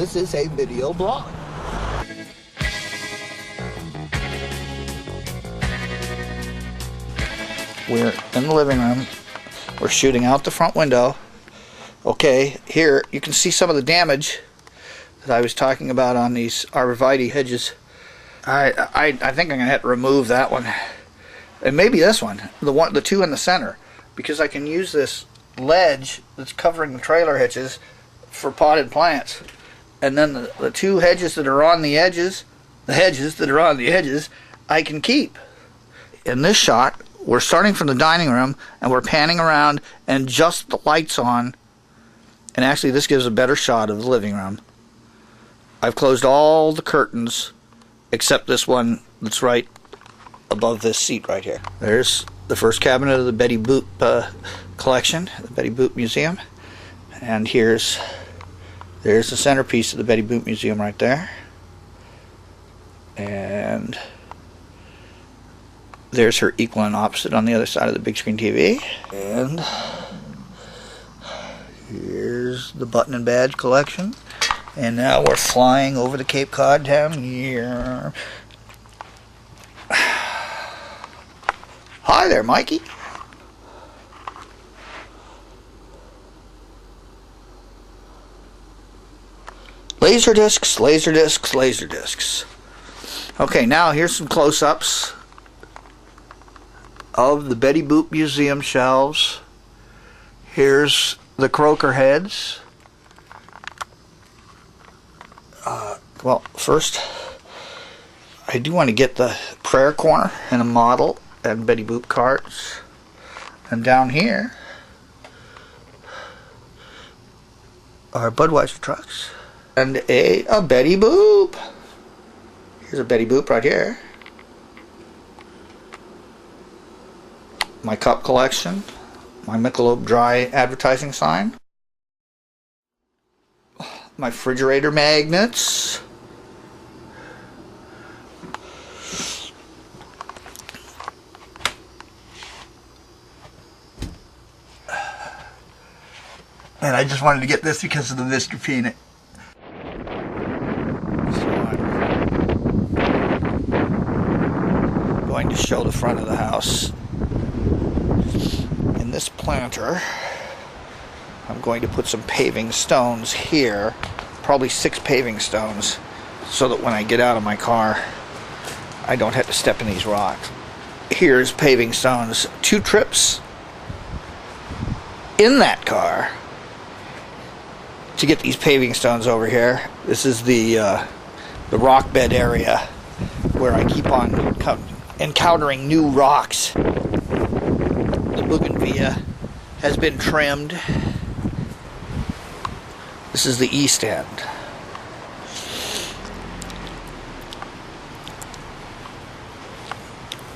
this is a video blog. We're in the living room. We're shooting out the front window. Okay, here you can see some of the damage that I was talking about on these arborvitae hedges. I think I'm gonna have to remove that one, and maybe this one, the two in the center, because I can use this ledge that's covering the trailer hitches for potted plants, and then the two hedges that are on the edges, I can keep. In this shot, we're starting from the dining room and we're panning around and just the lights on, and actually this gives a better shot of the living room. I've closed all the curtains except this one that's right above this seat right here. There's the first cabinet of the Betty Boop collection, the Betty Boop Museum, and there's the centerpiece of the Betty Boop Museum right there, and there's her equal and opposite on the other side of the big screen TV, and here's the button and badge collection. And now we're flying over the Cape Cod down here. Hi there, Mikey. Laser discs, laser discs, laser discs. Okay, now here's some close-ups of the Betty Boop Museum shelves. Here's the croaker heads. Well, first, I do want to get the prayer corner and a model and Betty Boop carts. And down here are Budweiser trucks and a Betty Boop. Here's a Betty Boop right here. My cup collection, my Michelob Dry advertising sign, my refrigerator magnets, and I just wanted to get this because of the Mr. Peanut. So I'm going to show the front of the house. In this planter, I'm going to put some paving stones here, probably 6 paving stones, so that when I get out of my car, I don't have to step in these rocks. Here's paving stones, 2 trips in that car to get these paving stones over here. This is the rock bed area where I keep on encountering new rocks. The bougainvillea has been trimmed. This is the east end.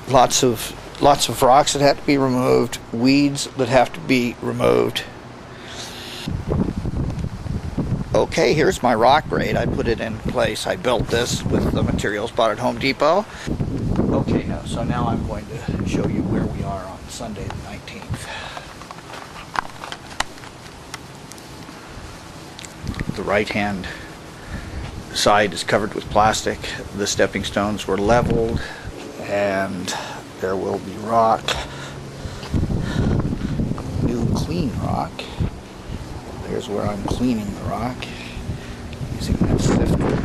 Lots of rocks that have to be removed, weeds that have to be removed. Okay, here's my rock grate. I put it in place. I built this with the materials bought at Home Depot. Okay, so now I'm going to show you where we are on Sunday the 19th. The right-hand side is covered with plastic. The stepping stones were leveled, and there will be rock, new clean rock. Here's where I'm cleaning the rock using that sifter.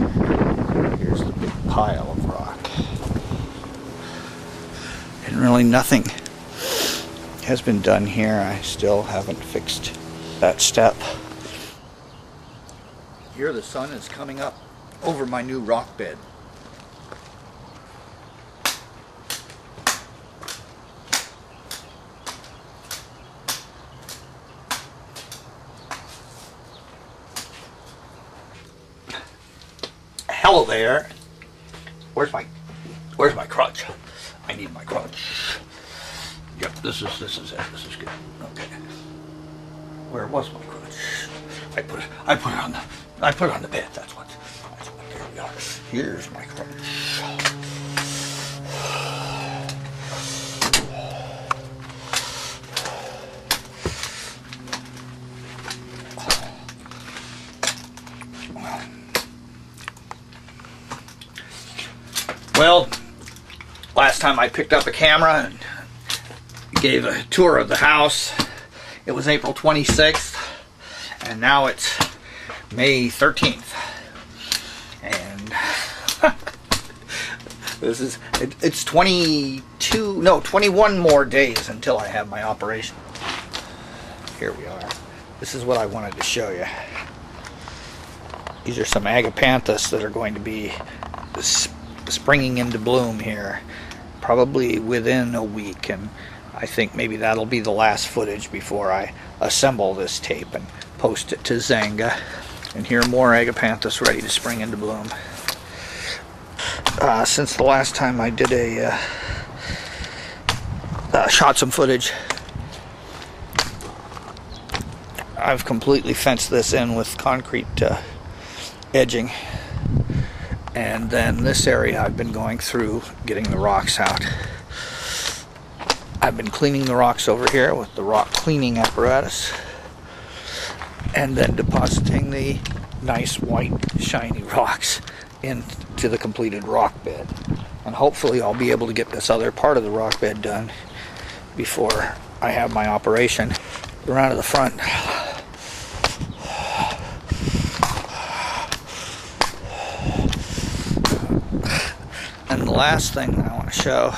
Here's the big pile of rock. And really nothing has been done here. I still haven't fixed that step. Here the sun is coming up over my new rock bed. Hello there. Where's my crutch? I need my crutch. Yep, this is it. This is good. Okay. Where was my crutch? I put it on the bed. That's what. There we are. Here's my crutch. Well, last time I picked up a camera and gave a tour of the house, it was April 26th, and now it's May 13th. And it's 21 more days until I have my operation. Here we are. This is what I wanted to show you. These are some agapanthus that are going to be springing into bloom here, probably within a week, and I think maybe that'll be the last footage before I assemble this tape and post it to Zanga. And here are more agapanthus ready to spring into bloom. Since the last time I did shot some footage, I've completely fenced this in with concrete edging, and then this area I've been going through getting the rocks out. I've been cleaning the rocks over here with the rock cleaning apparatus, and then depositing the nice white shiny rocks into the completed rock bed. And hopefully I'll be able to get this other part of the rock bed done before I have my operation. Around to the front. And the last thing I want to show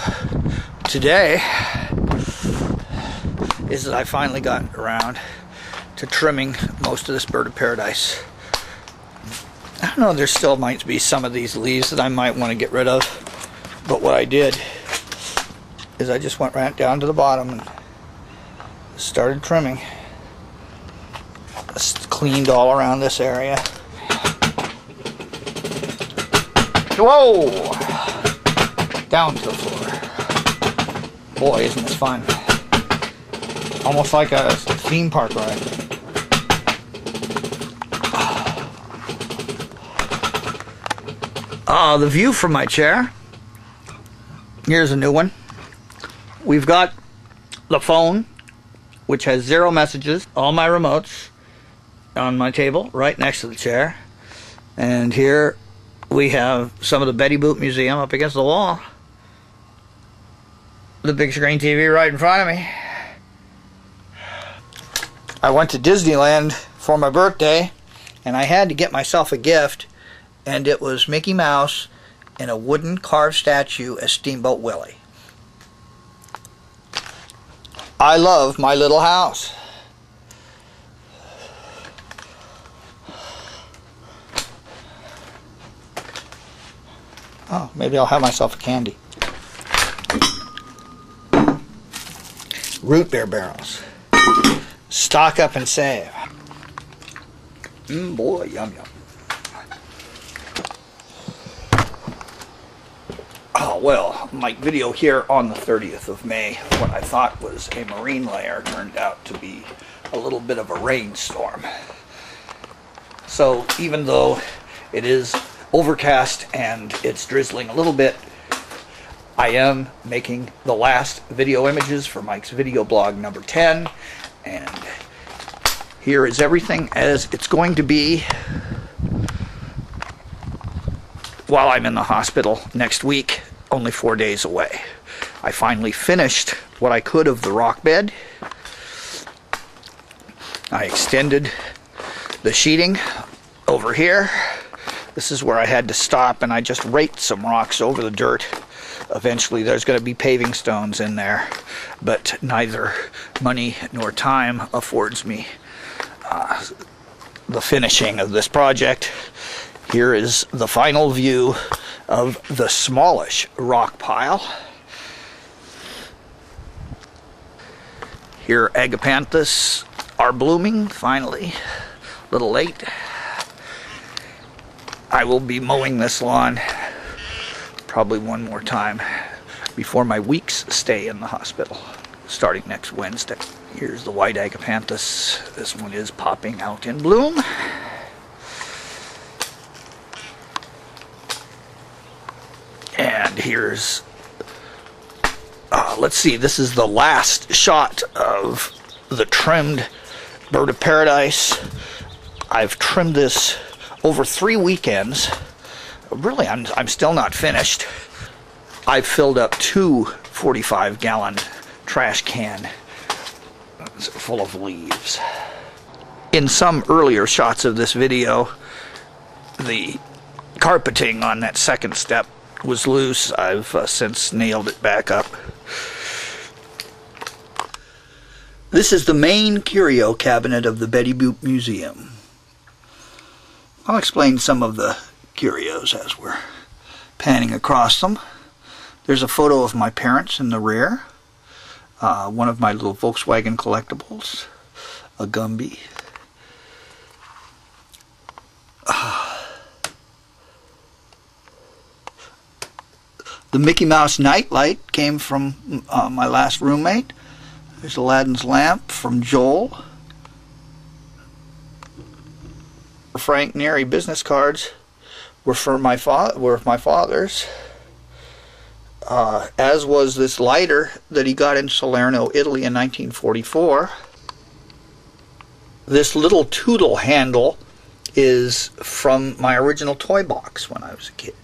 today is that I finally got around to trimming most of this bird of paradise. I don't know, there still might be some of these leaves that I might want to get rid of, but what I did is I just went right down to the bottom and started trimming. Just cleaned all around this area. Whoa! Down to the floor. Boy, isn't this fun. Almost like a theme park ride. The view from my chair. Here's a new one. We've got the phone, which has 0 messages, all my remotes on my table right next to the chair. And here we have some of the Betty Boop Museum up against the wall. The big screen TV right in front of me. I went to Disneyland for my birthday, and I had to get myself a gift, and it was Mickey Mouse and a wooden carved statue as Steamboat Willie. I love my little house. Oh, maybe I'll have myself a candy. Root beer barrels. Stock up and save. Boy, yum yum. Oh well, my video here on the 30th of May, what I thought was a marine layer turned out to be a little bit of a rainstorm. So even though it is overcast and it's drizzling a little bit, I am making the last video images for Mike's video blog number 10, and here is everything as it's going to be while I'm in the hospital next week, only 4 days away. I finally finished what I could of the rock bed. I extended the sheeting over here. This is where I had to stop, and I just raked some rocks over the dirt. Eventually there's going to be paving stones in there, but neither money nor time affords me the finishing of this project. Here is the final view of the smallish rock pile. Here agapanthus are blooming finally, a little late. I will be mowing this lawn probably one more time before my week's stay in the hospital, starting next Wednesday. Here's the white agapanthus. This one is popping out in bloom. And here's, let's see, this is the last shot of the trimmed bird of paradise. I've trimmed this over 3 weekends. Really, I'm still not finished. I filled up 2 45-gallon trash cans full of leaves. In some earlier shots of this video, the carpeting on that second step was loose. I've since nailed it back up. This is the main curio cabinet of the Betty Boop Museum. I'll explain some of the curios as we're panning across them. There's a photo of my parents in the rear. One of my little Volkswagen collectibles. A Gumby. The Mickey Mouse nightlight came from my last roommate. There's Aladdin's lamp from Joel. Frank Neri business cards were for my father's. As was this lighter that he got in Salerno, Italy in 1944. This little Toodle handle is from my original toy box when I was a kid.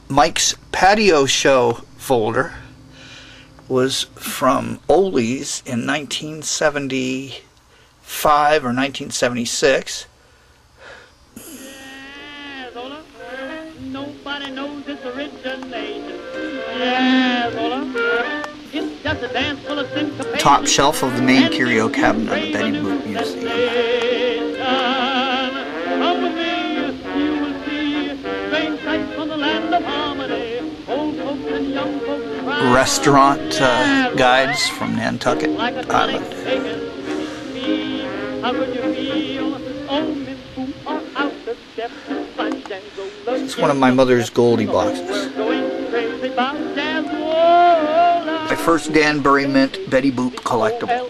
Mike's patio show folder was from Ole's in 1975 or 1976. Nobody knows its origination. Yeah, it's just a dance full of syncopation. Top shelf of the main curio cabinet of the Betty Boop Museum. Come with me, you will see strange sights from the land of harmony. Old folks and young folks cry. Restaurant guides from Nantucket Island. How could you feel? Oh, Miss Boop are out the step. It's one of my mother's Goldie boxes. My first Danbury Mint Betty Boop collectible.